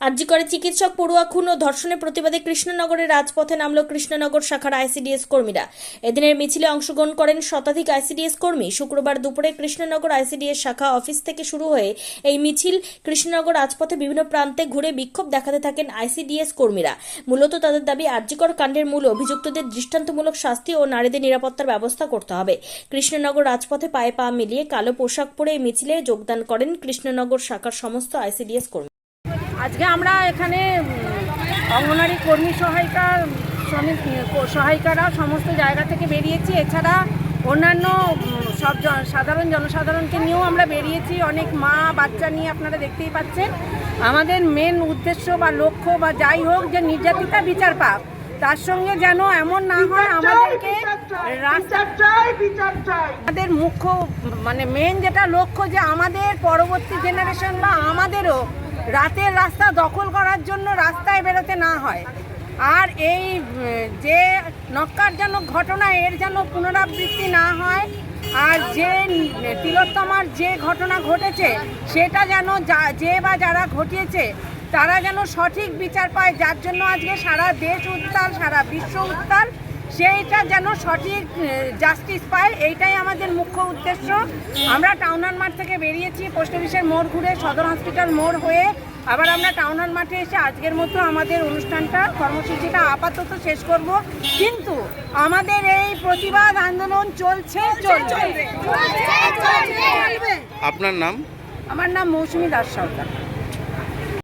আরজি করে চিকিৎসক পড়ুয়া খুন ও ধর্ষণের প্রতিবাদে কৃষ্ণনগরের রাজপথে নামল কৃষ্ণনগর শাখার আইসিডিএস কর্মীরা। এদিনের মিছিলে অংশগ্রহণ করেন শতাধিক আইসিডিএস কর্মী। শুক্রবার দুপুরে কৃষ্ণনগর আইসিডিএস শাখা অফিস থেকে শুরু হয়ে এই মিছিল কৃষ্ণনগর রাজপথে বিভিন্ন প্রান্তে ঘুরে বিক্ষোভ দেখাতে থাকেন আইসিডিএস কর্মীরা। মূলত তাদের দাবি, আরজিকর কাণ্ডের মূল অভিযুক্তদের দৃষ্টান্তমূলক শাস্তি ও নারীদের নিরাপত্তার ব্যবস্থা করতে হবে। কৃষ্ণনগর রাজপথে পায়ে পা মিলিয়ে কালো পোশাক পরে এই মিছিলে যোগদান করেন কৃষ্ণনগর শাখার সমস্ত আইসিডিএস কর্মী। আজকে আমরা এখানে অঙ্গনারী কর্মী সহায়িকারা সমস্ত জায়গা থেকে বেরিয়েছি। এছাড়া অন্যান্য সব সাধারণ জনসাধারণকে নিয়েও আমরা বেরিয়েছি। অনেক মা বাচ্চা নিয়ে আপনারা দেখতেই পাচ্ছেন। আমাদের মেন উদ্দেশ্য বা লক্ষ্য বা যাই হোক, যে নির্যাতিতা বিচার পাক, তার সঙ্গে যেন এমন না হয় আমাদেরকে আমাদের মুখ্য মেন যেটা লক্ষ্য, যে আমাদের পরবর্তী জেনারেশন বা আমাদেরও রাতের রাস্তা দখল করার জন্য রাস্তায় বেরোতে না হয়। আর এই যে নক্কারজনক ঘটনা, এর যেন পুনরাবৃত্তি না হয়। আর যে তিলোত্তমার যে ঘটনা ঘটেছে, সেটা যেন যে বা যারা ঘটিয়েছে তারা যেন সঠিক বিচার পায়, যার জন্য আজকে সারা দেশ উত্তাল, সারা বিশ্ব উত্তাল, সেইটা যেন সঠিক জাস্টিস পায়, এইটাই আমাদের মুখ্য উদ্দেশ্য। আমরা টাউন হল মাঠ থেকে বেরিয়েছি, পোস্ট অফিসের মোড় ঘুরে সদর হসপিটাল মোড় হয়ে আবার আমরা টাউন হল মাঠে এসে আজকের মতো আমাদের অনুষ্ঠানটা, কর্মসূচিটা আপাতত শেষ করব। কিন্তু আমাদের এই প্রতিবাদ আন্দোলন চলছে। আপনার নাম? আমার নাম মৌসুমী দাস সরকার।